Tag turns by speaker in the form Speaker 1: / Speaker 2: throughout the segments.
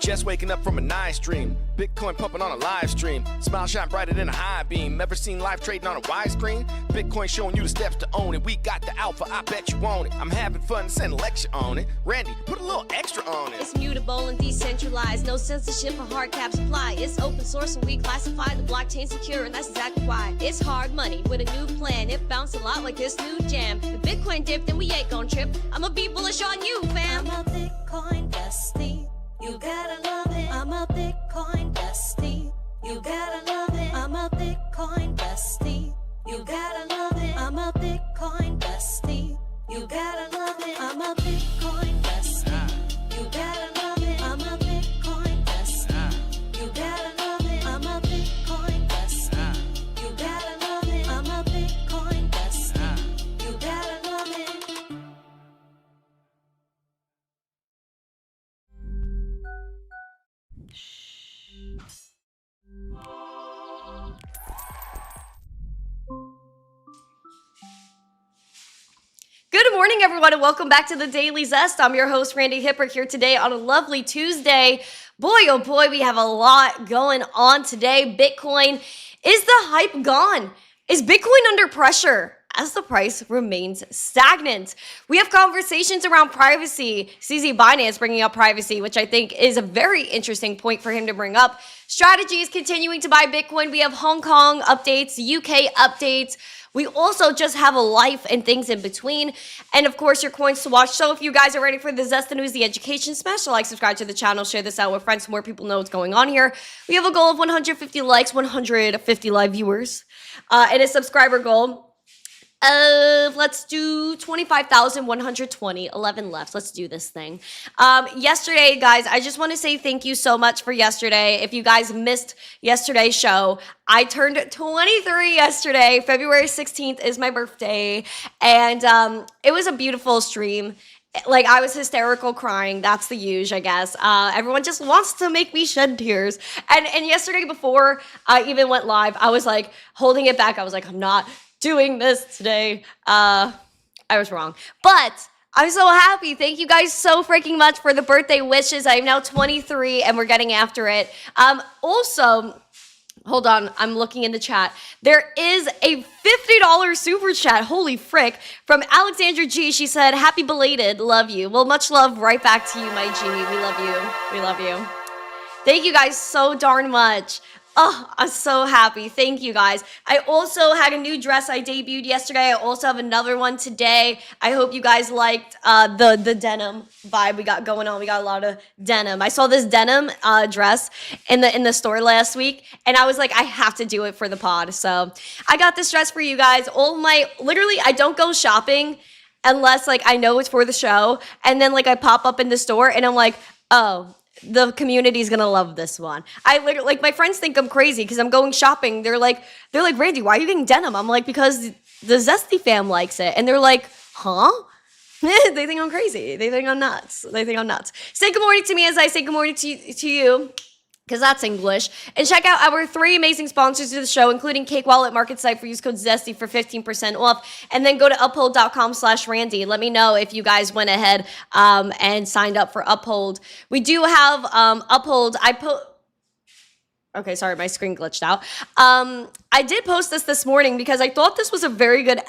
Speaker 1: Just waking up from a nice dream. Bitcoin pumping on a live stream. Smile shine brighter than a high beam. Ever seen live trading on a widescreen? Bitcoin showing you the steps to own it. We got the alpha, I bet you want it. I'm having fun, send a lecture on it. Randy, put a little extra on it.
Speaker 2: It's mutable and decentralized. No censorship or hard cap supply. It's open source and we classify the blockchain secure, and that's exactly why. It's hard money with a new plan. It bounced a lot like this new jam. The Bitcoin dipped and we ain't gon' trip. I'ma be bullish on you, fam.
Speaker 3: I'm a Bitcoin bestie. You gotta love it. I'm a Bitcoin bestie. You gotta love it. I'm a Bitcoin bestie. You gotta love it. I'm a Bitcoin bestie. You gotta love it. I'm a Bitcoin bestie. You gotta love it. I'm a Bitcoin bestie. You gotta love it. I'm a Bitcoin bestie. You gotta love it. I'm a Bitcoin bestie. You gotta love it.
Speaker 2: Good morning, everyone, and welcome back to the Daily Zest. I'm your host, Randi Hipper, here today on a lovely Tuesday. Boy, oh boy, we have a lot going on today. Bitcoin, is the hype gone? Is Bitcoin under pressure as the price remains stagnant? We have conversations around privacy. CZ Binance bringing up privacy, which I think is a very interesting point for him to bring up. Strategy is continuing to buy Bitcoin. We have Hong Kong updates, UK updates. We also just have a life and things in between. And of course, your coins to watch. So if you guys are ready for the Zest, the news, the education, smash the like, subscribe to the channel, share this out with friends so more people know what's going on here. We have a goal of 150 likes, 150 live viewers, and a subscriber goal of, let's do 25,120, 11 left. Let's do this thing. Yesterday, guys, I just want to say thank you so much for yesterday. If you guys missed yesterday's show, I turned 23 yesterday. February 16th is my birthday, and it was a beautiful stream. Like, I was hysterical crying. That's the usual, I guess. Everyone just wants to make me shed tears. And yesterday, before I even went live, I was like holding it back. I was like, I'm not doing this today. I was wrong, but I'm so happy. Thank you guys so freaking much for the birthday wishes. I am now 23 and we're getting after it. Also, hold on, I'm looking in the chat. There is a $50 super chat, holy frick, from Alexandra G. She said, happy belated, love you. Well, much love right back to you, my G. We love you, we love you. Thank you guys so darn much. Oh, I'm so happy. Thank you, guys. I also had a new dress I debuted yesterday. I also have another one today. I hope you guys liked the denim vibe we got going on. We got a lot of denim. I saw this denim dress in the store last week, and I was like, I have to do it for the pod. So I got this dress for you guys. Literally, I don't go shopping unless like I know it's for the show, and then like I pop up in the store, and I'm like, oh, the community is gonna love this one. I literally, like, my friends think I'm crazy because I'm going shopping. They're like, Randy, why are you getting denim? I'm like, because the Zesty fam likes it. And they're like, huh? They think I'm crazy. They think I'm nuts. Say good morning to me as I say good morning to you, because that's English. And check out our 3 amazing sponsors to the show, including Cake Wallet, Market Cipher. Use code ZESTY for 15% off. And then go to uphold.com/Randy. Let me know if you guys went ahead and signed up for Uphold. We do have Uphold. Okay, sorry, my screen glitched out. I did post this morning because I thought this was a very good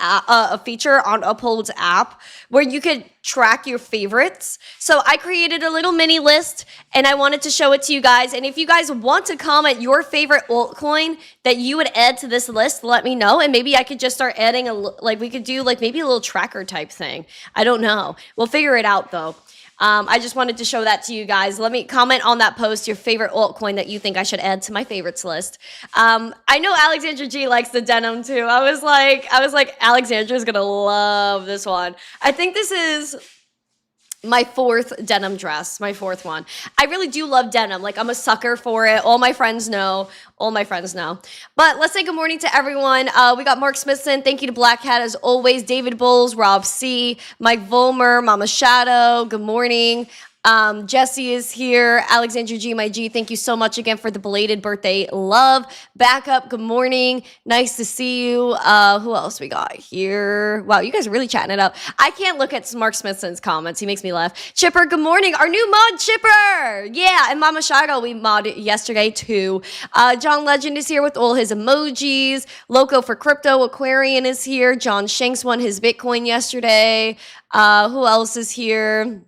Speaker 2: feature on Uphold's app where you could track your favorites. So I created a little mini list and I wanted to show it to you guys. And if you guys want to comment your favorite altcoin that you would add to this list, let me know. And maybe I could just start adding we could do like maybe a little tracker type thing. I don't know. We'll figure it out though. I just wanted to show that to you guys. Let me comment on that post your favorite altcoin that you think I should add to my favorites list. I know Alexandra G likes the denim too. I was like, Alexandra's gonna love this one. I think this is my 4th denim dress, my 4th one. I really do love denim. Like, I'm a sucker for it. All my friends know. But let's say good morning to everyone. We got Mark Smithson. Thank you to Black Cat as always. David Bowles, Rob C, Mike Volmer, Mama Shadow. Good morning. Jesse is here. Alexandra G, my G, thank you so much again for the belated birthday love. Backup, good morning. Nice to see you. Who else we got here? Wow, you guys are really chatting it up. I can't look at Mark Smithson's comments. He makes me laugh. Chipper, good morning. Our new mod, Chipper. Yeah, and Mama Shago, we modded yesterday too. John Legend is here with all his emojis. Loco for Crypto, Aquarian is here. John Shanks won his Bitcoin yesterday. Who else is here?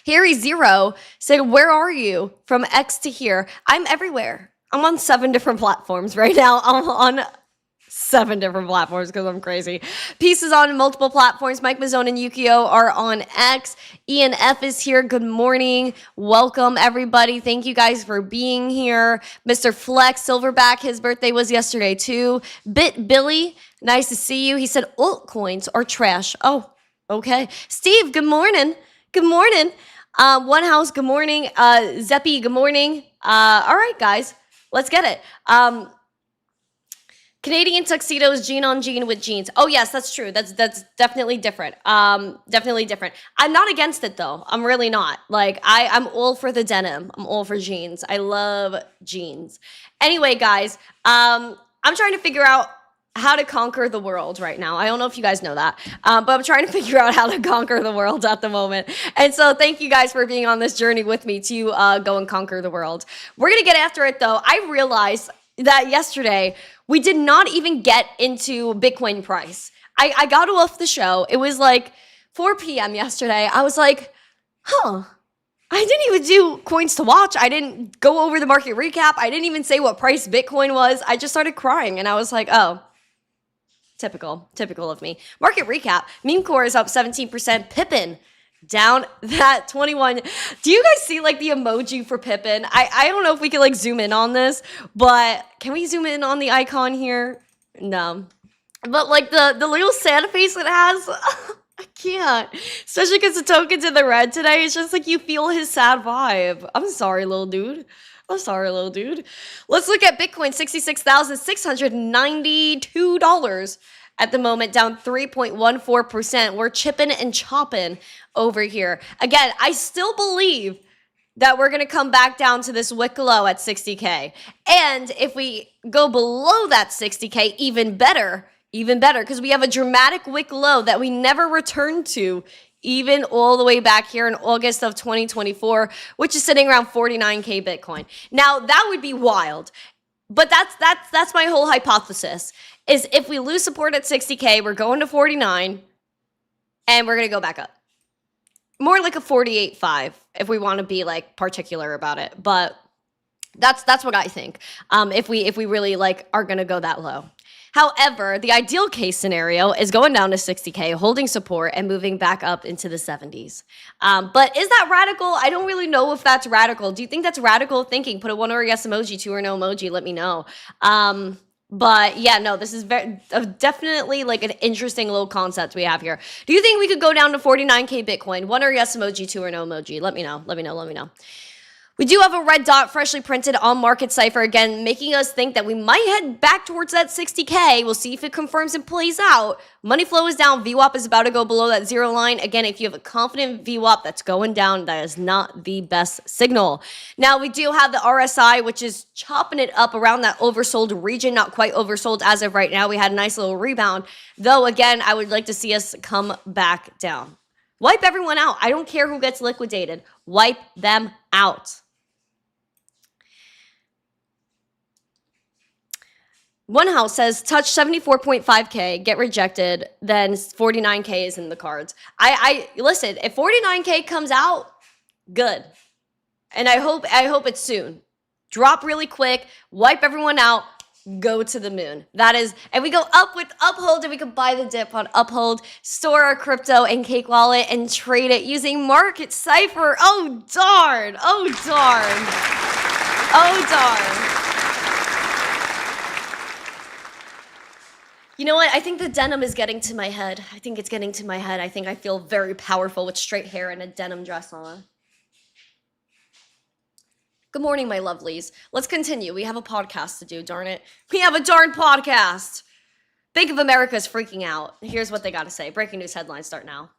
Speaker 2: Harry Zero said, where are you? From X to here. I'm everywhere. I'm on 7 different platforms right now. I'm on 7 different platforms because I'm crazy. Peace is on multiple platforms. Mike Mazzone and Yukio are on X. Ian F is here. Good morning. Welcome, everybody. Thank you guys for being here. Mr. Flex Silverback, his birthday was yesterday too. Bit Billy, nice to see you. He said altcoins are trash. Oh, okay. Steve, good morning. Good morning. One House, good morning. Zeppy, good morning. All right, guys, let's get it. Canadian tuxedos, jean on jean with jeans. Oh yes, that's true. That's definitely different. Definitely different. I'm not against it though. I'm really not. Like I'm all for the denim. I'm all for jeans. I love jeans. Anyway, guys, I'm trying to figure out how to conquer the world right now. I don't know if you guys know that, but I'm trying to figure out how to conquer the world at the moment. And so thank you guys for being on this journey with me to go and conquer the world. We're going to get after it though. I realized that yesterday we did not even get into Bitcoin price. I got off the show. It was like 4 p.m. yesterday. I was like, I didn't even do coins to watch. I didn't go over the market recap. I didn't even say what price Bitcoin was. I just started crying and I was like, oh, typical of me. Market recap. Meme core is up 17%. Pippin down that 21. Do you guys see like the emoji for Pippin? I don't know if we can like zoom in on this, but can we zoom in on the icon here? No. But like the little Santa face it has, I can't. Especially because the token's in the red today. It's just like you feel his sad vibe. I'm sorry, little dude. Let's look at Bitcoin, $66,692 at the moment, down 3.14%. We're chipping and chopping over here. Again, I still believe that we're going to come back down to this wick low at 60K. And if we go below that 60K, even better, because we have a dramatic wick low that we never returned to even all the way back here in August of 2024, which is sitting around 49K Bitcoin. Now, that would be wild. But that's my whole hypothesis, is if we lose support at 60K, we're going to 49, and we're going to go back up. More like a 48.5 if we want to be like particular about it. But that's what I think, if we really like are going to go that low. However, the ideal case scenario is going down to 60K, holding support, and moving back up into the 70s. But is that radical? I don't really know if that's radical. Do you think that's radical thinking? Put a 1 or a yes emoji, 2 or no emoji. Let me know. But yeah, no, this is definitely like an interesting little concept we have here. Do you think we could go down to 49K Bitcoin? 1 or yes emoji, 2 or no emoji. Let me know. We do have a red dot freshly printed on Market Cipher again, making us think that we might head back towards that 60K. We'll see if it confirms and plays out. Money flow is down. VWAP is about to go below that zero line. Again, if you have a confident VWAP that's going down, that is not the best signal. Now, we do have the RSI, which is chopping it up around that oversold region. Not quite oversold as of right now. We had a nice little rebound. Though, again, I would like to see us come back down. Wipe everyone out. I don't care who gets liquidated. Wipe them out. One House says, touch 74.5K, get rejected, then 49K is in the cards. I listen, if 49K comes out, good. And I hope it's soon. Drop really quick, wipe everyone out, go to the moon. That is, and we go up with Uphold, and we can buy the dip on Uphold, store our crypto and Cake Wallet, and trade it using Market Cipher. Oh, darn. You know what? I think the denim is getting to my head. I think I feel very powerful with straight hair and a denim dress on. Good morning, my lovelies. Let's continue. We have a podcast to do, darn it. We have a darn podcast. Bank of America is freaking out. Here's what they got to say. Breaking news headlines start now.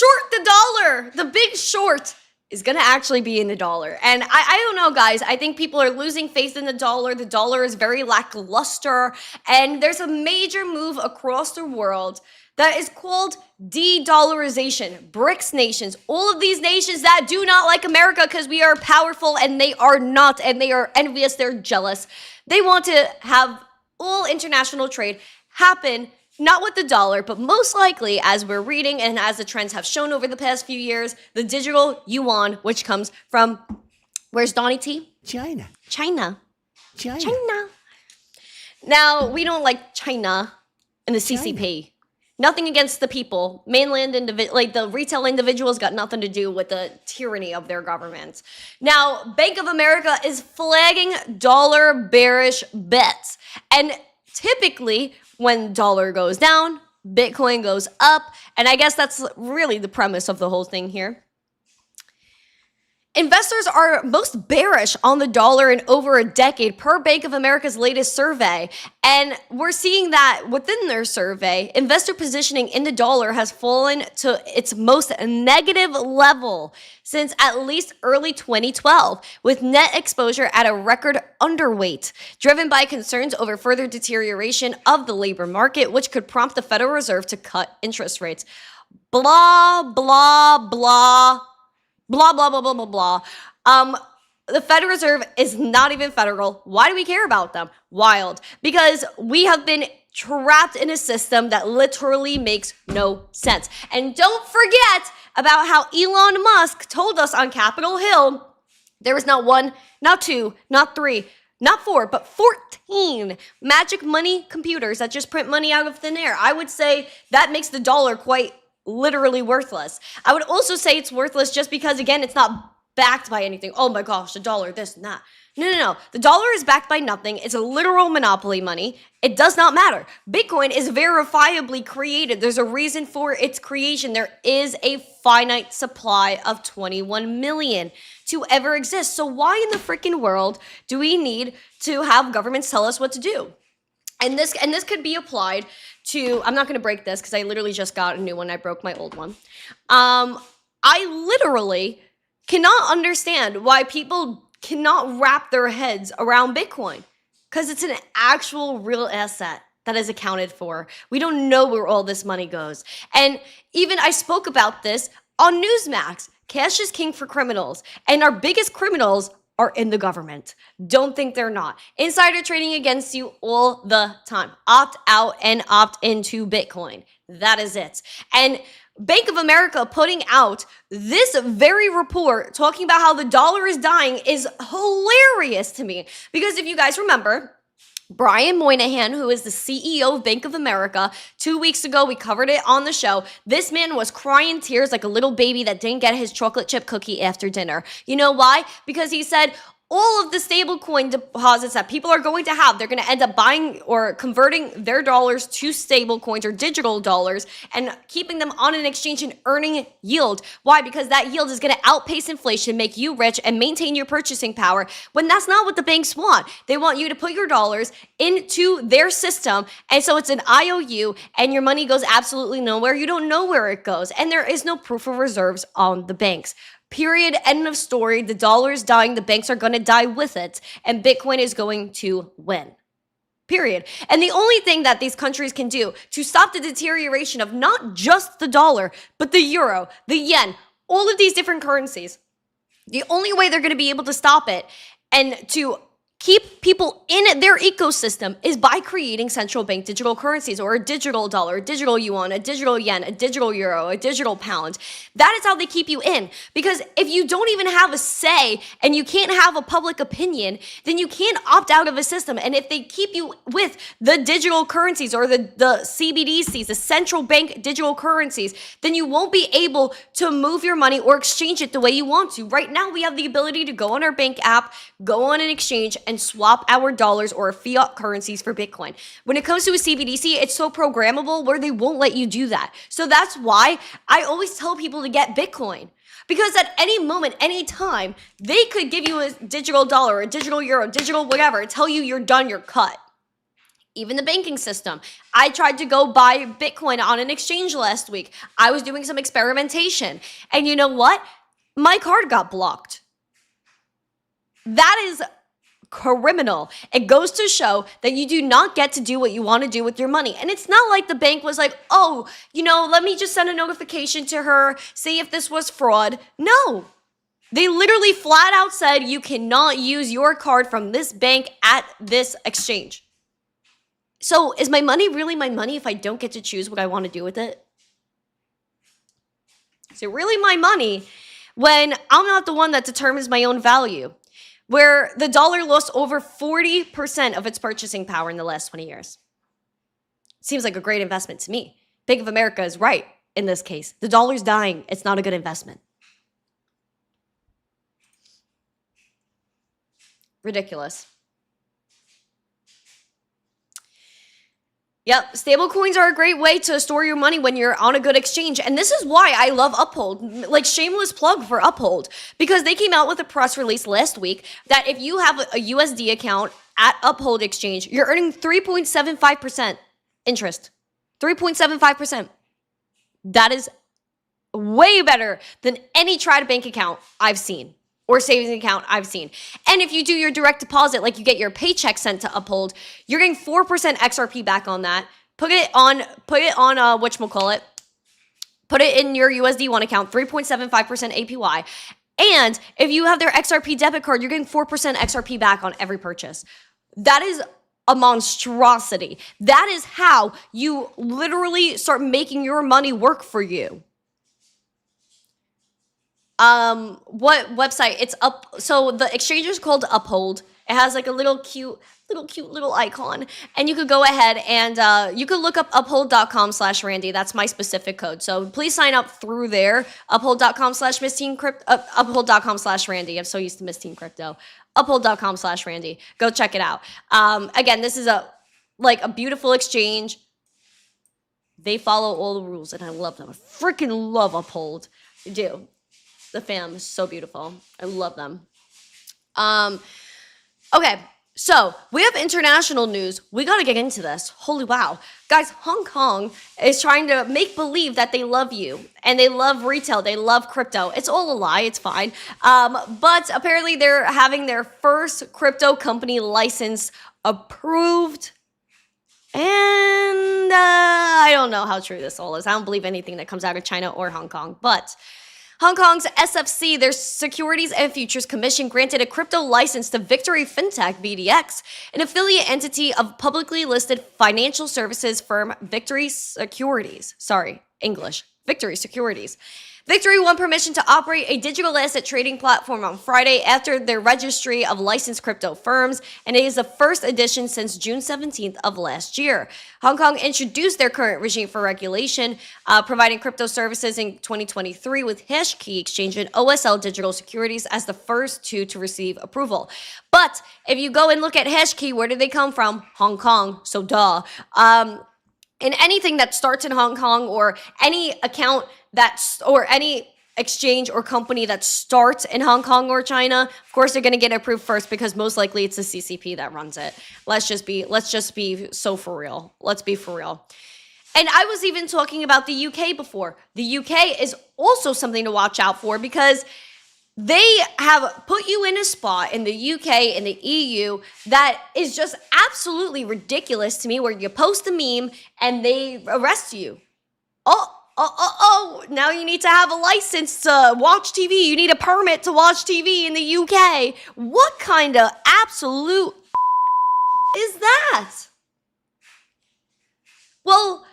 Speaker 2: short the dollar. The big short is going to actually be in the dollar. And I don't know, guys. I think people are losing faith in the dollar. The dollar is very lackluster. And there's a major move across the world that is called de-dollarization. BRICS nations, all of these nations that do not like America because we are powerful and they are not, and they are envious, they're jealous. They want to have all international trade happen not with the dollar, but most likely, as we're reading and as the trends have shown over the past few years, the digital yuan, which comes from, where's Donnie T?
Speaker 4: China.
Speaker 2: China. Now, we don't like China in the CCP. Nothing against the people. Mainland, like the retail individuals got nothing to do with the tyranny of their government. Now, Bank of America is flagging dollar bearish bets. And typically, when dollar goes down, Bitcoin goes up. And I guess that's really the premise of the whole thing here. Investors are most bearish on the dollar in over a decade per Bank of America's latest survey. And we're seeing that within their survey, investor positioning in the dollar has fallen to its most negative level since at least early 2012, with net exposure at a record underweight, driven by concerns over further deterioration of the labor market, which could prompt the Federal Reserve to cut interest rates. Blah, blah, blah. Blah, blah, blah, blah, blah, blah. The Federal Reserve is not even federal. Why do we care about them? Wild. Because we have been trapped in a system that literally makes no sense. And don't forget about how Elon Musk told us on Capitol Hill there was not one, not two, not three, not four, but 14 magic money computers that just print money out of thin air. I would say that makes the dollar quite literally worthless. I would also say it's worthless just because, again, it's not backed by anything. Oh my gosh, the dollar, this and that. No. The dollar is backed by nothing. It's a literal monopoly money. It does not matter. Bitcoin is verifiably created. There's a reason for its creation. There is a finite supply of 21 million to ever exist. So why in the freaking world do we need to have governments tell us what to do? And this could be applied to, I'm not going to break this because I literally just got a new one. I broke my old one. I literally cannot understand why people cannot wrap their heads around Bitcoin, because it's an actual real asset that is accounted for. We don't know where all this money goes. And even I spoke about this on Newsmax. Cash is king for criminals. And our biggest criminals are in the government. Don't think they're not. Insider trading against you all the time. Opt out and opt into Bitcoin. That is it. And Bank of America putting out this very report talking about how the dollar is dying is hilarious to me. Because if you guys remember, Brian Moynihan, who is the CEO of Bank of America, 2 weeks ago, we covered it on the show. This man was crying tears like a little baby that didn't get his chocolate chip cookie after dinner. You know why? Because he said all of the stablecoin deposits that people are going to have, they're going to end up buying or converting their dollars to stablecoins or digital dollars and keeping them on an exchange and earning yield. Why? Because that yield is going to outpace inflation, make you rich, and maintain your purchasing power, when that's not what the banks want. They want you to put your dollars into their system, and so it's an IOU, and your money goes absolutely nowhere. You don't know where it goes, and there is no proof of reserves on the banks. Period. End of story. The dollar is dying. The banks are going to die with it. And Bitcoin is going to win. Period. And the only thing that these countries can do to stop the deterioration of not just the dollar, but the euro, the yen, all of these different currencies, the only way they're going to be able to stop it and to keep people in their ecosystem is by creating central bank digital currencies, or a digital dollar, a digital yuan, a digital yen, a digital euro, a digital pound. That is how they keep you in. Because if you don't even have a say and you can't have a public opinion, then you can't opt out of a system. And if they keep you with the digital currencies or the CBDCs, the central bank digital currencies, then you won't be able to move your money or exchange it the way you want to. Right now, we have the ability to go on our bank app, go on an exchange, and swap our dollars or fiat currencies for Bitcoin. When it comes to a CBDC, it's so programmable where they won't let you do that. So that's why I always tell people to get Bitcoin. Because at any moment, any time, they could give you a digital dollar, a digital euro, digital whatever, tell you you're done, you're cut. even the banking system. I tried to go buy Bitcoin on an exchange last week. I was doing some experimentation. And you know what? My card got blocked. That is criminal. It goes to show that you do not get to do what you want to do with your money. And it's not like the bank was like, oh, let me just send a notification to her, see if this was fraud. No. They literally flat out said you cannot use your card from this bank at this exchange. So is my money really my money if I don't get to choose what I want to do with it? Is it really my money when I'm not the one that determines my own value? Where the dollar lost over 40% of its purchasing power in the last 20 years. Seems like a great investment to me. Bank of America is right in this case. The dollar's dying. It's not a good investment. Ridiculous. Yep, stable coins are a great way to store your money when you're on a good exchange. And this is why I love Uphold. Like, shameless plug for Uphold. Because they came out with a press release last week that if you have a USD account at Uphold Exchange, you're earning 3.75% interest. 3.75%. That is way better than any tried bank account I've seen. Or savings account I've seen. And if you do your direct deposit, like you get your paycheck sent to Uphold, you're getting 4% XRP back on that. Put it on whatchamacallit. Put it in your USD1 account, 3.75% APY. And if you have their XRP debit card, you're getting 4% XRP back on every purchase. That is a monstrosity. That is how you literally start making your money work for you. What website? It's up. So the exchange is called Uphold. It has like a little cute icon, and you could go ahead and you could look up uphold.com/Randy. That's my specific code. So please sign up through there. Uphold.com/missteencrypto. Uphold.com/Randy. I'm so used to missteencrypto. Uphold.com/Randy. Go check it out. Again, this is a beautiful exchange. They follow all the rules, and I love them. I freaking love Uphold. I do. The fam is so beautiful. I love them. Okay, so we have international news. We got to get into this. Holy wow. Guys, Hong Kong is trying to make believe that they love you and they love retail. They love crypto. It's all a lie. It's fine. But apparently they're having their first crypto company license approved. And I don't know how true this all is. I don't believe anything that comes out of China or Hong Kong. But Hong Kong's SFC, their Securities and Futures Commission, granted a crypto license to Victory Fintech, VDX, an affiliate entity of publicly listed financial services firm Victory Securities. Victory Securities. Victory won permission to operate a digital asset trading platform on Friday after their registry of licensed crypto firms, and it is the first edition since June 17th of last year. Hong Kong introduced their current regime for regulation, providing crypto services in 2023 with Hashkey Exchange and OSL Digital Securities as the first two to receive approval. But if you go and look at Hashkey, where did they come from? Hong Kong, so duh. And anything that starts in Hong Kong or any account or any exchange or company that starts in Hong Kong or China, of course they're going to get approved first because most likely it's the CCP that runs it. Let's just be so for real. Let's be for real. And I was even talking about the UK before. The UK is also something to watch out for because they have put you in a spot in the UK and the EU that is just absolutely ridiculous to me, where you post a meme and they arrest you. Now you need to have a license to watch TV. You need a permit to watch TV in the UK. What kind of absolute is that? Well,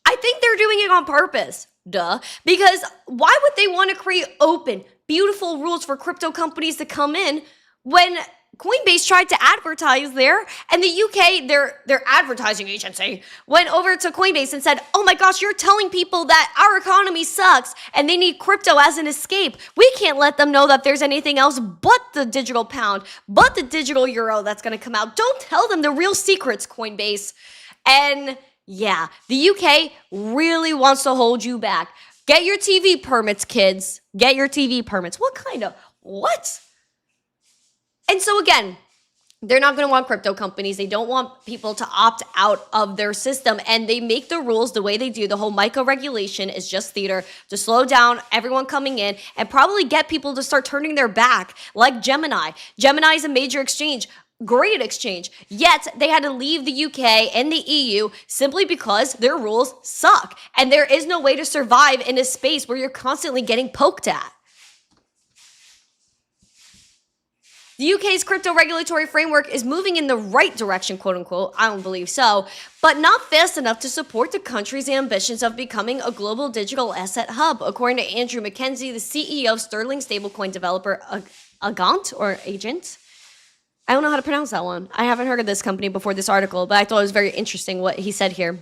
Speaker 2: I think they're doing it on purpose. Duh. Because why would they want to create open, beautiful rules for crypto companies to come in when Coinbase tried to advertise there, and the UK, their advertising agency, went over to Coinbase and said, oh my gosh, you're telling people that our economy sucks and they need crypto as an escape. We can't let them know that there's anything else but the digital pound, but the digital euro that's going to come out. Don't tell them the real secrets, Coinbase. And yeah, the UK really wants to hold you back. Get your TV permits, kids. Get your TV permits. What? And so again, They're not going to want crypto companies. They don't want people to opt out of their system. And they make the rules the way they do. The whole MICA regulation is just theater to slow down everyone coming in and probably get people to start turning their back, like Gemini. Gemini is a major exchange. Great exchange. Yet they had to leave the UK and the EU simply because their rules suck. And there is no way to survive in a space where you're constantly getting poked at. The UK's crypto regulatory framework is moving in the right direction, quote unquote. I don't believe so, but not fast enough to support the country's ambitions of becoming a global digital asset hub, according to Andrew Mackenzie, the CEO of Sterling stablecoin developer Agant or Agent. I don't know how to pronounce that one. I haven't heard of this company before this article, but I thought it was very interesting what he said here.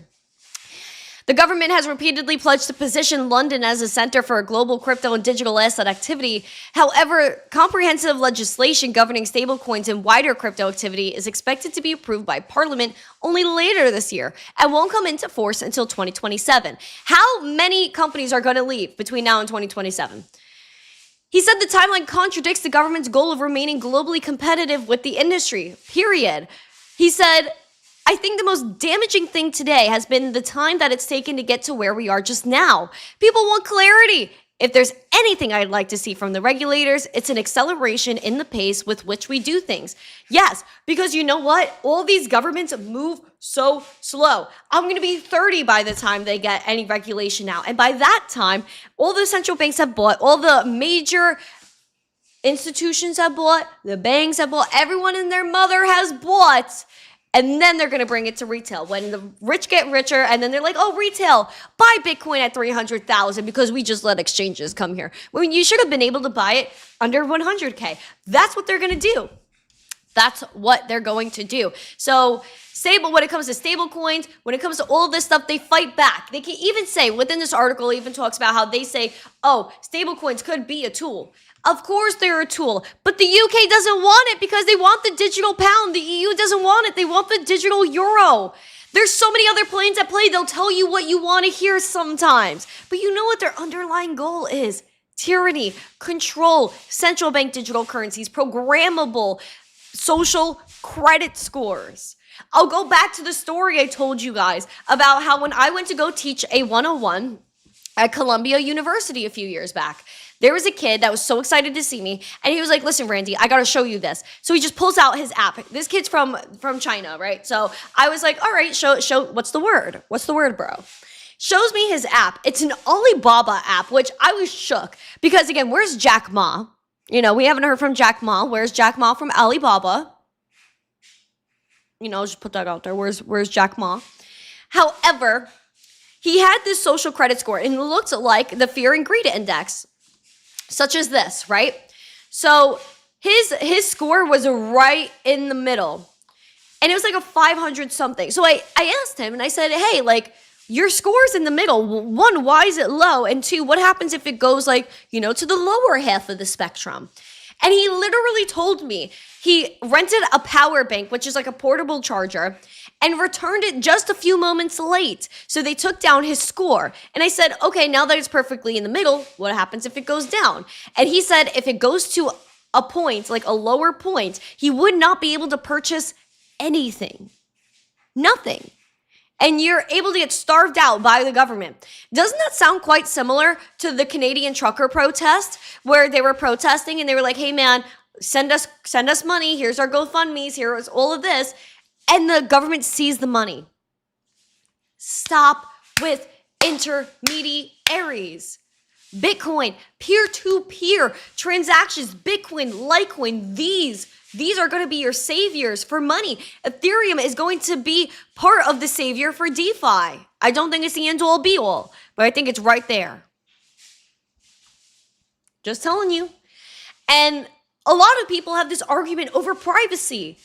Speaker 2: The government has repeatedly pledged to position London as a center for global crypto and digital asset activity. However, comprehensive legislation governing stablecoins and wider crypto activity is expected to be approved by Parliament only later this year and won't come into force until 2027. How many companies are going to leave between now and 2027? He said the timeline contradicts the government's goal of remaining globally competitive with the industry, period. He said, I think the most damaging thing today has been the time that it's taken to get to where we are just now. People want clarity. If there's anything I'd like to see from the regulators, it's an acceleration in the pace with which we do things. Yes, because you know what? All these governments move so slow. I'm going to be 30 by the time they get any regulation out. And by that time, all the central banks have bought, all the major institutions have bought, the banks have bought, everyone and their mother has bought. And then they're going to bring it to retail when the rich get richer. And then they're like, oh, retail, buy Bitcoin at 300,000 because we just let exchanges come here. When you should have been able to buy it under 100K. That's what they're going to do. That's what they're going to do. So when it comes to stable coins, when it comes to all this stuff, they fight back. They can even say within this article, it even talks about how they say, oh, stable coins could be a tool. Of course they're a tool, but the UK doesn't want it because they want the digital pound. The EU doesn't want it. They want the digital euro. There's so many other planes at play. They'll tell you what you want to hear sometimes. But you know what their underlying goal is? Tyranny, control, central bank digital currencies, programmable, social credit scores. I'll go back to the story I told you guys about how when I went to go teach a 101 at Columbia University a few years back, there was a kid that was so excited to see me, and he was like, listen, Randy, I gotta show you this. So he just pulls out his app. This kid's from China, right? So I was like, all right, show, what's the word? What's the word, bro? Shows me his app. It's an Alibaba app, which I was shook. Because again, where's Jack Ma? You know, we haven't heard from Jack Ma. Where's Jack Ma from Alibaba? You know, just put that out there. Where's Jack Ma? However, he had this social credit score, and it looked like the fear and greed index. Such as this, right? So his score was right in the middle. And it was like a 500 something. So I asked him and I said, hey, like your score's in the middle. One, why is it low? And two, what happens if it goes like, you know, to the lower half of the spectrum? And he literally told me he rented a power bank, which is like a portable charger, and returned it just a few moments late. So they took down his score. And I said, okay, now that it's perfectly in the middle, what happens if it goes down? And he said if it goes to a point, like a lower point, he would not be able to purchase anything. Nothing. And you're able to get starved out by the government. Doesn't that sound quite similar to the Canadian trucker protest where they were protesting and they were like, hey man, send us money. Here's our GoFundMe's. Here's all of this. And the government seized the money. Stop with intermediaries. Bitcoin, peer-to-peer transactions, Bitcoin, Litecoin, these are going to be your saviors for money. Ethereum is going to be part of the savior for DeFi. I don't think it's the end-all be-all, but I think it's right there. Just telling you. And a lot of people have this argument over privacy.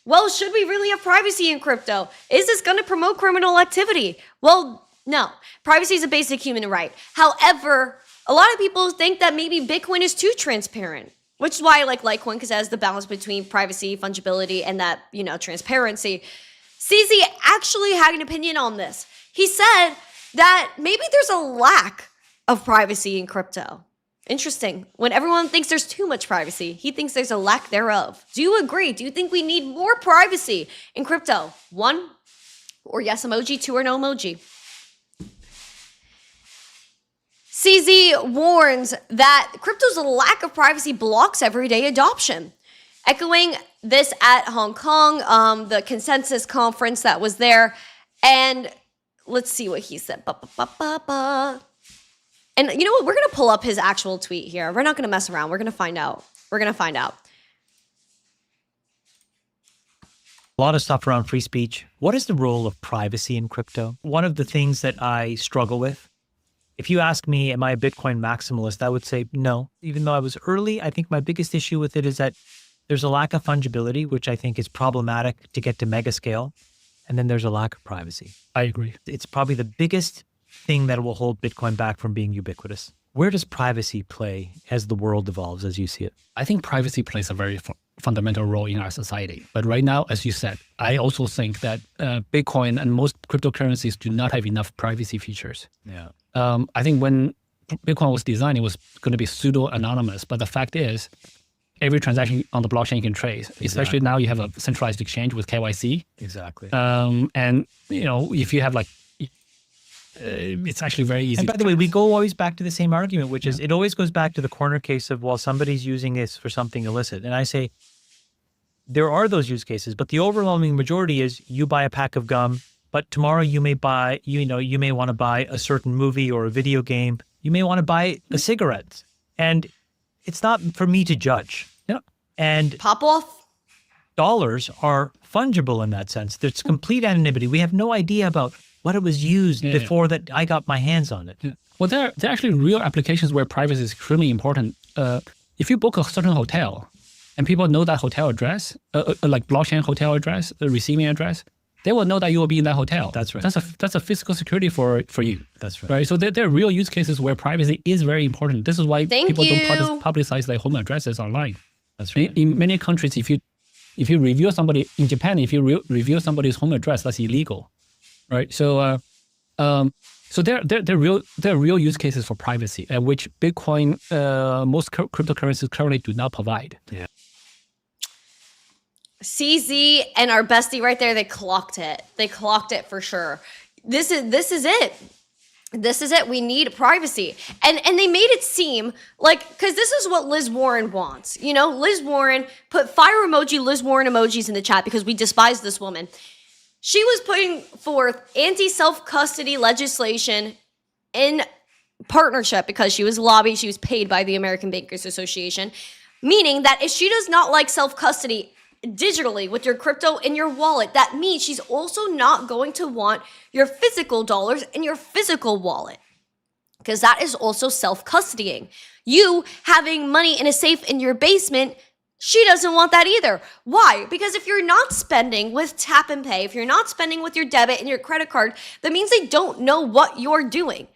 Speaker 2: Well, should we really have privacy in crypto? Is this going to promote criminal activity? Well, no. Privacy is a basic human right. However, a lot of people think that maybe Bitcoin is too transparent, which is why I like Litecoin, because it has the balance between privacy, fungibility, and that, you know, transparency. CZ actually had an opinion on this. He said that maybe there's a lack of privacy in crypto. Interesting. When everyone thinks there's too much privacy, he thinks there's a lack thereof. Do you agree? Do you think we need more privacy in crypto? 1 or yes emoji, 2 or no emoji. CZ warns that crypto's lack of privacy blocks everyday adoption. Echoing this at Hong Kong, the consensus conference that was there. And let's see what he said. And you know what? We're going to pull up his actual tweet here. We're not going to mess around. We're going to find out. We're going to find out.
Speaker 4: A lot of stuff around free speech. What is the role of privacy in crypto? One of the things that I struggle with, if you ask me, am I a Bitcoin maximalist? I would say no. Even though I was early, I think my biggest issue with it is that there's a lack of fungibility, which I think is problematic to get to mega scale. And then there's a lack of privacy.
Speaker 5: I agree.
Speaker 4: It's probably the biggest thing that will hold Bitcoin back from being ubiquitous. Where does privacy play as the world evolves, as you see it?
Speaker 5: I think privacy plays a very fundamental role in our society. But right now, as you said, I also think that Bitcoin and most cryptocurrencies do not have enough privacy features.
Speaker 4: Yeah.
Speaker 5: I think when Bitcoin was designed, it was going to be pseudo-anonymous. But the fact is, every transaction on the blockchain can trace. Exactly. Especially now you have a centralized exchange with KYC.
Speaker 4: Exactly.
Speaker 5: And, you know, if you have like, it's actually very easy.
Speaker 4: And by the way, we go always back to the same argument, which is it always goes back to the corner case of, well, somebody's using this for something illicit. And I say, there are those use cases, but the overwhelming majority is you buy a pack of gum, but tomorrow you may buy, you may want to buy a certain movie or a video game. You may want to buy a cigarette. And it's not for me to judge.
Speaker 5: Yeah.
Speaker 4: And
Speaker 2: Pop off.
Speaker 4: dollars are fungible in that sense. There's complete anonymity. We have no idea about what it was used before that I got my hands on it.
Speaker 5: Yeah. Well, there are actually real applications where privacy is extremely important. If you book a certain hotel and people know that hotel address, like blockchain hotel address, the receiving address, they will know that you will be in that hotel.
Speaker 4: That's right.
Speaker 5: That's a physical security for you.
Speaker 4: That's right.
Speaker 5: Right. So there are real use cases where privacy is very important. This is why people don't publicize their home addresses online.
Speaker 4: That's right.
Speaker 5: In many countries, if you reveal somebody in Japan, if you reveal somebody's home address, that's illegal. Right. So there are real use cases for privacy, which Bitcoin, most cryptocurrencies currently do not provide.
Speaker 4: Yeah.
Speaker 2: CZ and our bestie right there, they clocked it. They clocked it for sure. This is it. This is it. We need privacy. And they made it seem like, because this is what Liz Warren wants. You know, Liz Warren put fire emoji, Liz Warren emojis in the chat because we despise this woman. She was putting forth anti-self-custody legislation in partnership because she was lobbied, she was paid by the American Bankers Association, meaning that if she does not like self-custody digitally with your crypto in your wallet, that means she's also not going to want your physical dollars in your physical wallet, because that is also self-custodying. You having money in a safe in your basement, she doesn't want that either. Why? Because if you're not spending with tap and pay, if you're not spending with your debit and your credit card, that means they don't know what you're doing.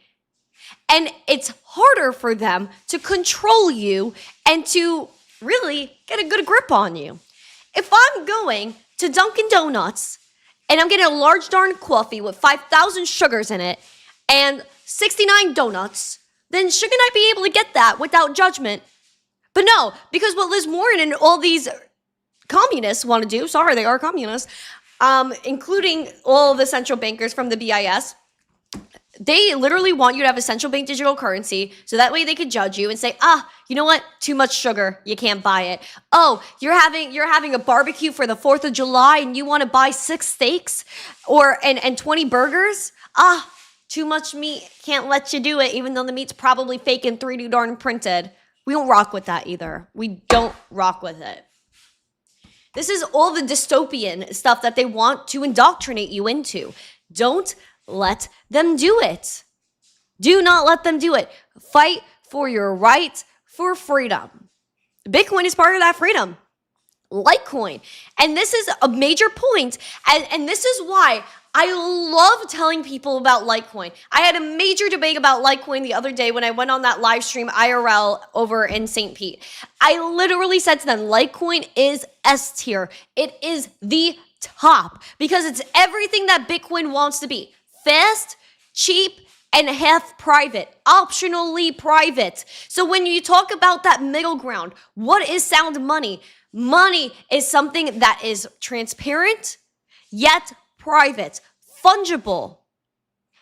Speaker 2: And it's harder for them to control you and to really get a good grip on you. If I'm going to Dunkin' Donuts and I'm getting a large darn coffee with 5,000 sugars in it and 69 donuts, then shouldn't I be able to get that without judgment? But no, because what Liz Warren and all these communists want to do, sorry, they are communists, including all the central bankers from the BIS, they literally want you to have a central bank digital currency so that way they could judge you and say, you know what? Too much sugar. You can't buy it. Oh, you're having a barbecue for the 4th of July and you want to buy 6 steaks and 20 burgers? Too much meat. Can't let you do it, even though the meat's probably fake and 3D darn printed. We don't rock with that either. We don't rock with it. This is all the dystopian stuff that they want to indoctrinate you into. Don't let them do it. Do not let them do it. Fight for your right for freedom. Bitcoin is part of that freedom. Litecoin. And this is a major point. And this is why I love telling people about Litecoin. I had a major debate about Litecoin the other day when I went on that live stream IRL over in St. Pete. I literally said to them, Litecoin is S tier. It is the top because it's everything that Bitcoin wants to be. Fast, cheap, and half private, optionally private. So when you talk about that middle ground, what is sound money? Money is something that is transparent, yet private, fungible,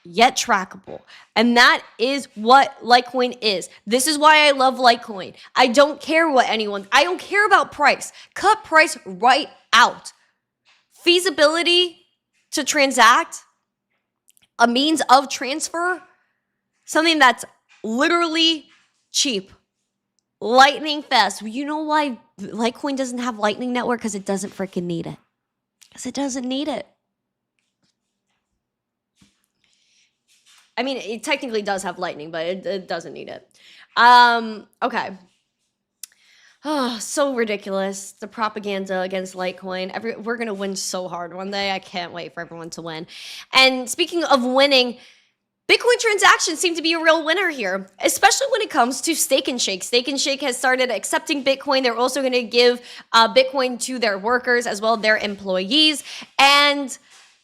Speaker 2: yet trackable. And that is what Litecoin is. This is why I love Litecoin. I don't care I don't care about price. Cut price right out. Feasibility to transact, a means of transfer, something that's literally cheap, lightning fast. You know why Litecoin doesn't have Lightning Network? Because it doesn't freaking need it. Because it doesn't need it. I mean, it technically does have Lightning, but it doesn't need it. Okay. Oh, so ridiculous. The propaganda against Litecoin. We're going to win so hard one day. I can't wait for everyone to win. And speaking of winning, Bitcoin transactions seem to be a real winner here, especially when it comes to Stake and Shake. Stake and Shake has started accepting Bitcoin. They're also going to give Bitcoin to their workers as well as their employees. And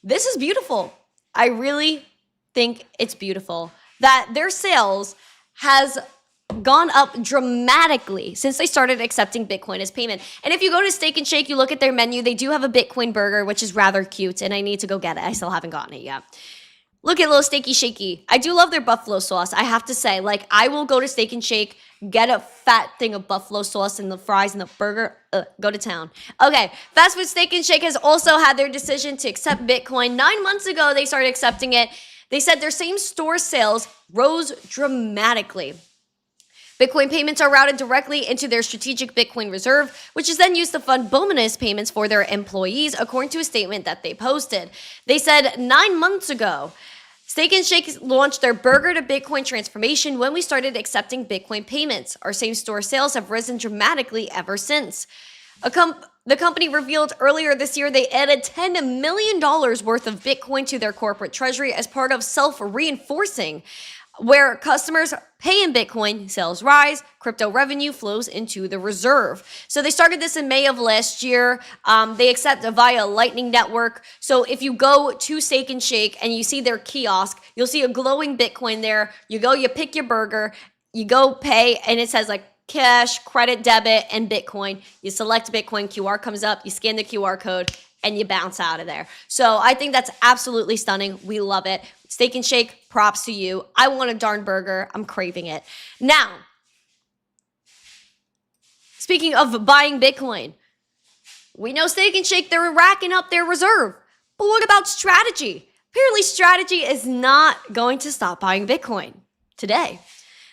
Speaker 2: this is beautiful. I really think it's beautiful that their sales has gone up dramatically since they started accepting Bitcoin as payment. And if you go to Stake and Shake, you look at their menu, they do have a Bitcoin burger, which is rather cute, and I need to go get it. I still haven't gotten it yet. Look at little Stakey Shaky. I do love their buffalo sauce. I have to say, like, I will go to Stake and Shake, get a fat thing of buffalo sauce and the fries and the burger, go to town. Okay, fast food Stake and Shake has also had their decision to accept Bitcoin. 9 months ago, they started accepting it. They said their same store sales rose dramatically. Bitcoin payments are routed directly into their strategic Bitcoin reserve, which is then used to fund bonus payments for their employees, according to a statement that they posted. They said 9 months ago, Stake and Shake launched their burger to Bitcoin transformation when we started accepting Bitcoin payments. Our same store sales have risen dramatically ever since. The company revealed earlier this year they added $10 million worth of Bitcoin to their corporate treasury as part of self-reinforcing. Where customers pay in Bitcoin, sales rise, crypto revenue flows into the reserve. So they started this in May of last year. They accept via Lightning Network. So if you go to Stake and Shake and you see their kiosk, you'll see a glowing Bitcoin there. You go, you pick your burger, you go pay, and it says like cash, credit, debit, and Bitcoin. You select Bitcoin, QR comes up, you scan the QR code, and you bounce out of there. So I think that's absolutely stunning. We love it. Stake and Shake, props to you. I want a darn burger. I'm craving it. Now, speaking of buying Bitcoin, we know Stake and Shake, they're racking up their reserve. But what about Strategy? Apparently, Strategy is not going to stop buying Bitcoin today.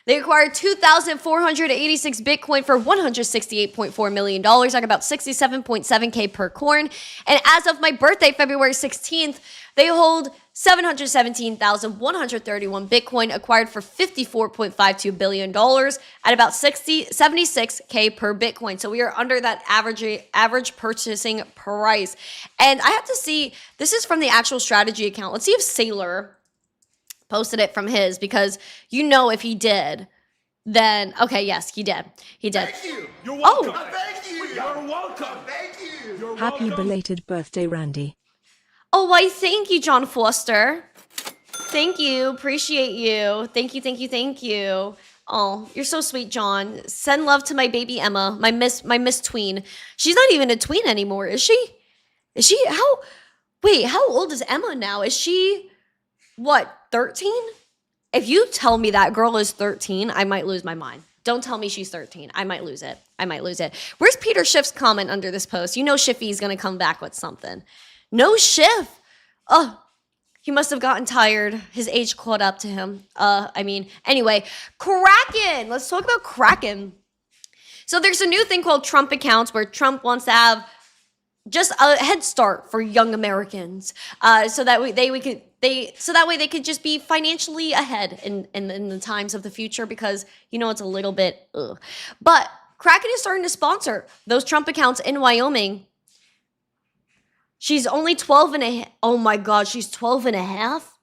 Speaker 2: They acquired 2,486 Bitcoin for $168.4 million, like about 67.7K per coin. And as of my birthday, February 16th, they hold 717,131 Bitcoin acquired for $54.52 billion at about 76K per Bitcoin. So we are under that average purchasing price. And I have to see, this is from the actual Strategy account. Let's see if Sailor posted it from his, because you know if he did, then okay, yes, he did. He did.
Speaker 1: Thank you. You're welcome.
Speaker 2: Oh,
Speaker 1: Thank you. You're welcome. Thank you. You're
Speaker 6: Happy belated birthday, Randy.
Speaker 2: oh, why? Thank you, John Foster. Thank you. Appreciate you. Thank you. Thank you. Thank you. Oh, you're so sweet, John. Send love to my baby Emma, my miss tween. She's not even a tween anymore, is she? Is she? How old is Emma now? Is she? What, 13? If you tell me that girl is 13, I might lose my mind. Don't tell me she's 13. I might lose it. Where's Peter Schiff's comment under this post? You know Schiffy's going to come back with something. No Schiff. Oh, he must have gotten tired. His age caught up to him. Anyway, Kraken. Let's talk about Kraken. So there's a new thing called Trump accounts where Trump wants to have just a head start for young Americans, so that way they could just be financially ahead in the times of the future, because you know it's a little bit ugh. But Kraken is starting to sponsor those Trump accounts in Wyoming. She's only 12 and a half. Oh my God, she's 12 and a half.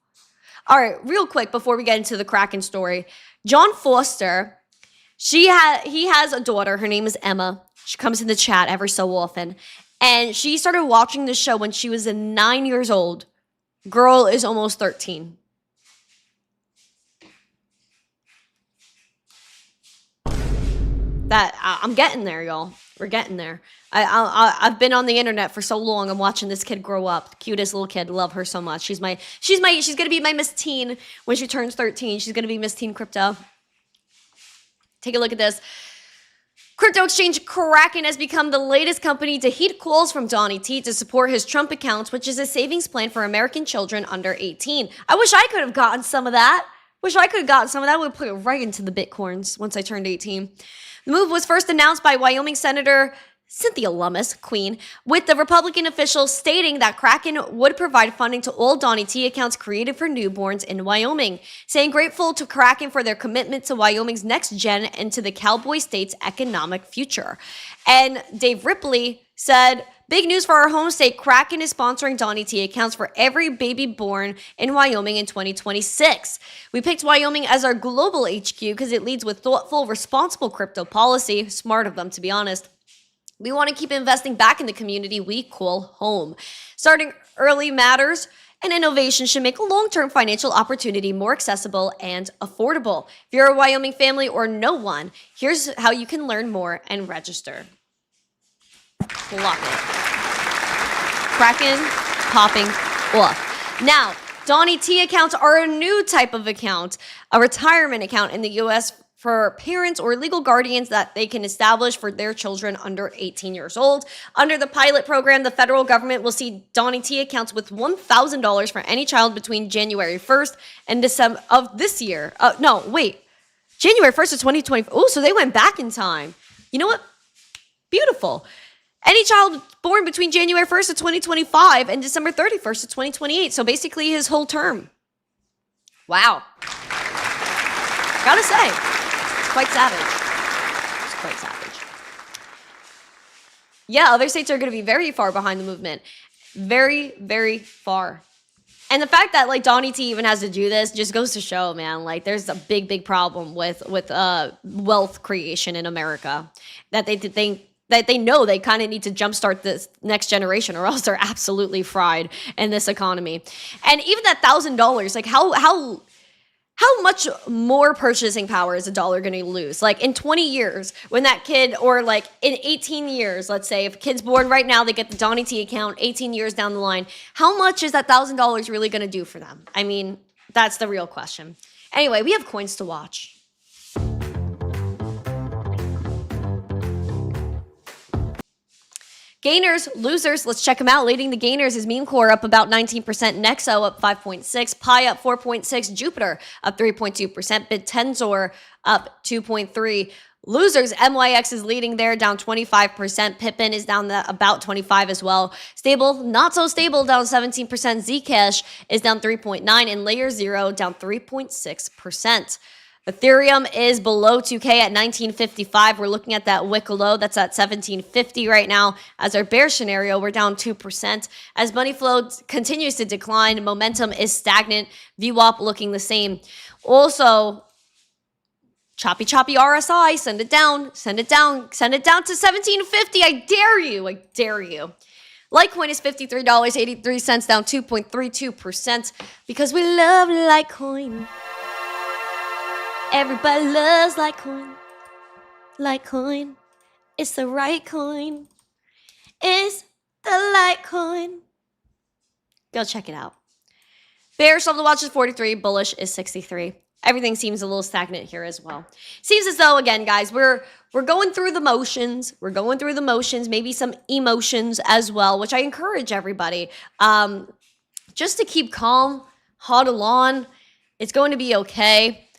Speaker 2: All right, real quick before we get into the Kraken story, John Foster, he has a daughter. Her name is Emma. She comes in the chat every so often. And she started watching the show when she was 9 years old. Girl is almost 13. I'm getting there, y'all. We're getting there. I've been on the internet for so long. I'm watching this kid grow up. Cutest little kid. Love her so much. She's gonna be my Miss Teen when she turns 13. She's gonna be Miss Teen Crypto. Take a look at this. Crypto exchange Kraken has become the latest company to heed calls from Donnie T to support his Trump accounts, which is a savings plan for American children under 18. I wish I could have gotten some of that. Would put it right into the Bitcoins once I turned 18. The move was first announced by Wyoming Senator Cynthia Lummis, Queen, with the Republican official stating that Kraken would provide funding to all Donnie T accounts created for newborns in Wyoming, saying grateful to Kraken for their commitment to Wyoming's next gen and to the Cowboy State's economic future. And Dave Ripley said, big news for our home state, Kraken is sponsoring Donnie T accounts for every baby born in Wyoming in 2026. We picked Wyoming as our global HQ because it leads with thoughtful, responsible crypto policy. Smart of them, to be honest. We want to keep investing back in the community we call home. Starting early matters, and innovation should make a long-term financial opportunity more accessible and affordable. If you're a Wyoming family or know one, here's how you can learn more and register. Lock it. Kraken popping off. Now, Donnie T accounts are a new type of account, a retirement account in the U.S. for parents or legal guardians that they can establish for their children under 18 years old. Under the pilot program, the federal government will see Donnie T accounts with $1,000 for any child between January 1st and December of this year. January 1st of 2020. Oh, so they went back in time. You know what? Beautiful. Any child born between January 1st of 2025 and December 31st of 2028. So basically his whole term. Wow. Gotta say, it's quite savage. Yeah, other states are going to be very far behind the movement. Very, very far. And the fact that like Donnie T even has to do this just goes to show, man, like there's a big, big problem with wealth creation in America. That they know they kind of need to jumpstart this next generation or else they're absolutely fried in this economy. And even that $1,000, like how much more purchasing power is a dollar going to lose? Like in 20 years, when that kid, or like in 18 years, let's say, if a kid's born right now, they get the Donnie T account 18 years down the line, how much is that $1,000 really going to do for them? I mean, that's the real question. Anyway, we have coins to watch. Gainers, losers, let's check them out. Leading the gainers is Meme Core up about 19%, Nexo up 5.6%, Pi up 4.6%, Jupiter up 3.2%, BitTensor up 2.3%. Losers, MYX is leading there, down 25%. Pippin is down about 25% as well. Stable, not so stable, down 17%. Zcash is down 3.9%, and Layer 0 down 3.6%. Ethereum is below 2K at 1955. We're looking at that wick low that's at 1750 right now. As our bear scenario, we're down 2%. As money flow continues to decline, momentum is stagnant. VWAP looking the same. Also, choppy RSI, send it down to 1750. I dare you. Litecoin is $53.83, down 2.32% because we love Litecoin. Everybody loves Litecoin. Litecoin. It's the right coin. It's the Litecoin. Go check it out. Bearish on the watch is 43. Bullish is 63. Everything seems a little stagnant here as well. Seems as though, again, guys, we're going through the motions. Maybe some emotions as well, which I encourage everybody. Just to keep calm, huddle on. It's going to be okay.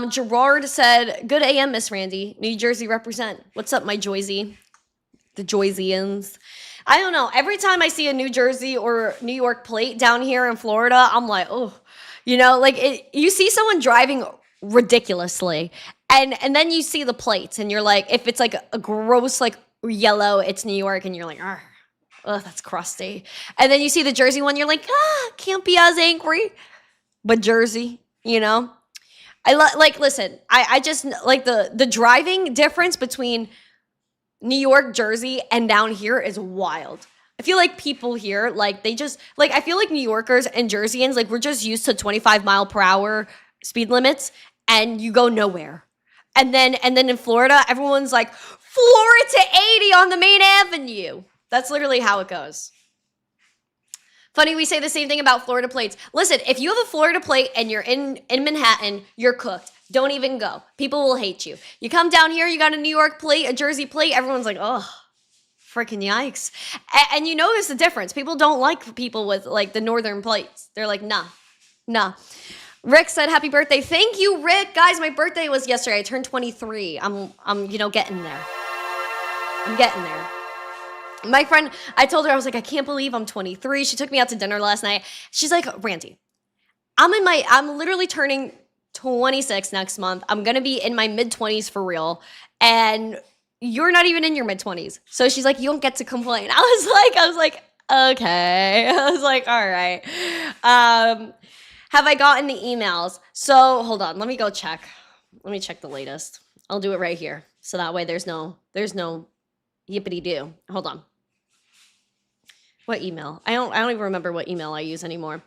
Speaker 2: Gerard said, good AM, Miss Randy. New Jersey represent. What's up, my Joyzy? The Joyzians. I don't know. Every time I see a New Jersey or New York plate down here in Florida, I'm like, oh, you see someone driving ridiculously. And then you see the plates and you're like, if it's like a gross, like yellow, it's New York. And you're like, oh, that's crusty. And then you see the Jersey one, you're like, can't be as angry. But Jersey, I just like the driving difference between New York, Jersey, and down here is wild. I feel like people here, I feel like New Yorkers and Jerseyans, we're just used to 25 mile per hour speed limits and you go nowhere. And then in Florida, everyone's like, floor it to 80 on the main avenue. That's literally how it goes. Funny, we say the same thing about Florida plates. Listen, if you have a Florida plate and you're in Manhattan, you're cooked. Don't even go. People will hate you. You come down here, you got a New York plate, a Jersey plate, everyone's like, oh, freaking yikes. And you notice the difference. People don't like people with like the northern plates. They're like, nah. Rick said, happy birthday. Thank you, Rick. Guys, my birthday was yesterday. I turned 23. I'm getting there. I'm getting there. My friend, I told her, I was like, I can't believe I'm 23. She took me out to dinner last night. She's like, Randy, I'm literally turning 26 next month. I'm going to be in my mid-20s for real. And you're not even in your mid-20s. So she's like, you don't get to complain. I was like, okay. I was like, all right. Have I gotten the emails? So hold on. Let me go check. Let me check the latest. I'll do it right here. So that way there's no yippity-doo. Hold on. What email? I don't even remember what email I use anymore.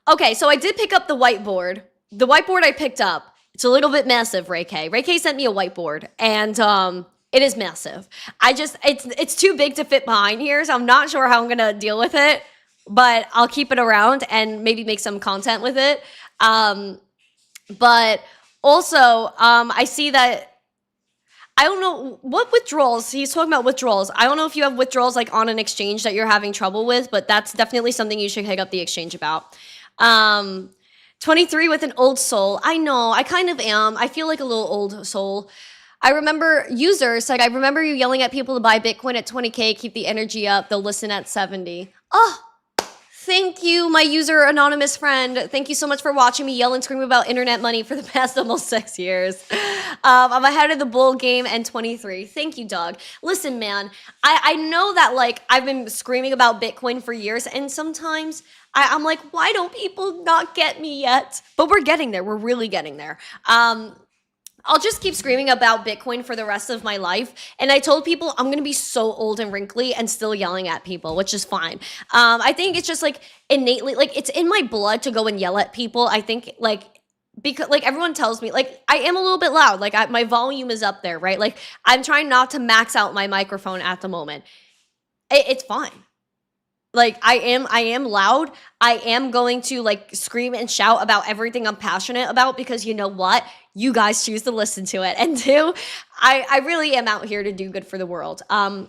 Speaker 2: Okay, so I did pick up the whiteboard. The whiteboard I picked up, it's a little bit massive, Ray K. Ray K sent me a whiteboard, and it is massive. It's too big to fit behind here, so I'm not sure how I'm gonna deal with it, but I'll keep it around and maybe make some content with it. But also, I see that I don't know what withdrawals. He's talking about withdrawals. I don't know if you have withdrawals like on an exchange that you're having trouble with, but that's definitely something you should hit up the exchange about. 23 with an old soul. I know, I kind of am. I feel like a little old soul. I remember users, like I remember you yelling at people to buy Bitcoin at 20K, keep the energy up, they'll listen at 70. Oh, thank you, my user anonymous friend. Thank you so much for watching me yell and scream about internet money for the past almost 6 years. I'm ahead of the bull game and 23. Thank you, dog. Listen, man, I know that like I've been screaming about Bitcoin for years, and sometimes I'm like, why don't people not get me yet? But we're getting there. We're really getting there. I'll just keep screaming about Bitcoin for the rest of my life. And I told people I'm going to be so old and wrinkly and still yelling at people, which is fine. I think it's just like innately, like it's in my blood to go and yell at people. I think like, because like everyone tells me, like I am a little bit loud, like my volume is up there, right? Like I'm trying not to max out my microphone at the moment. It's fine. Like I am loud. I am going to like scream and shout about everything I'm passionate about, because you know what? You guys choose to listen to it. And two, I really am out here to do good for the world. And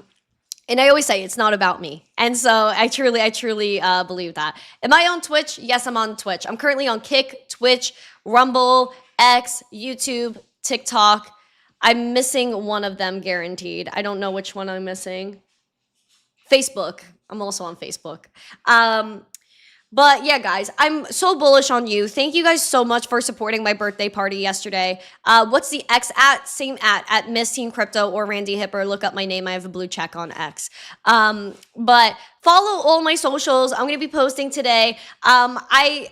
Speaker 2: I always say it's not about me. And so I truly believe that. Am I on Twitch? Yes, I'm on Twitch. I'm currently on Kick, Twitch, Rumble, X, YouTube, TikTok. I'm missing one of them guaranteed. I don't know which one I'm missing. Facebook. I'm also on Facebook. But yeah, guys, I'm so bullish on you. Thank you guys so much for supporting my birthday party yesterday. What's the X at? Same at missteencrypto or Randi Hipper. Look up my name. I have a blue check on X. But follow all my socials. I'm going to be posting today. I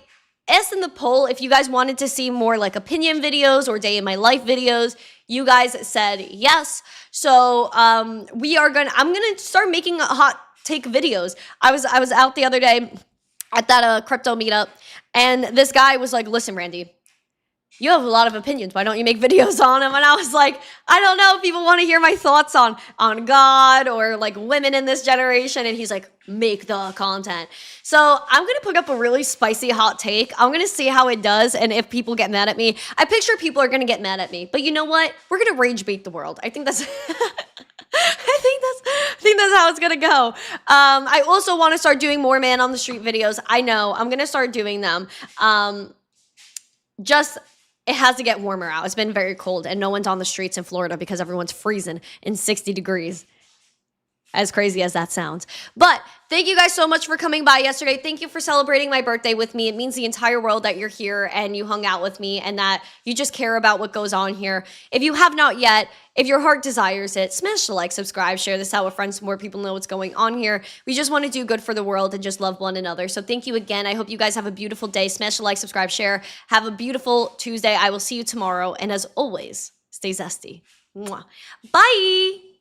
Speaker 2: asked in the poll if you guys wanted to see more like opinion videos or day in my life videos. You guys said yes. So I'm going to start making hot take videos. I was out the other day at that crypto meetup, and this guy was like, listen, Randy, you have a lot of opinions. Why don't you make videos on them? And I was like, I don't know if people want to hear my thoughts on God or like women in this generation. And he's like, make the content. So I'm going to put up a really spicy hot take. I'm going to see how it does. And if people get mad at me, I picture people are going to get mad at me, but you know what? We're going to rage bait the world. I think that's, I think that's how it's going to go. I also want to start doing more man on the street videos. I know I'm going to start doing them. It has to get warmer out. It's been very cold, and no one's on the streets in Florida because everyone's freezing in 60 degrees. As crazy as that sounds. But thank you guys so much for coming by yesterday. Thank you for celebrating my birthday with me. It means the entire world that you're here and you hung out with me and that you just care about what goes on here. If you have not yet, if your heart desires it, smash the like, subscribe, share this out with friends so more people know what's going on here. We just want to do good for the world and just love one another. So thank you again. I hope you guys have a beautiful day. Smash the like, subscribe, share. Have a beautiful Tuesday. I will see you tomorrow. And as always, stay zesty. Mwah. Bye.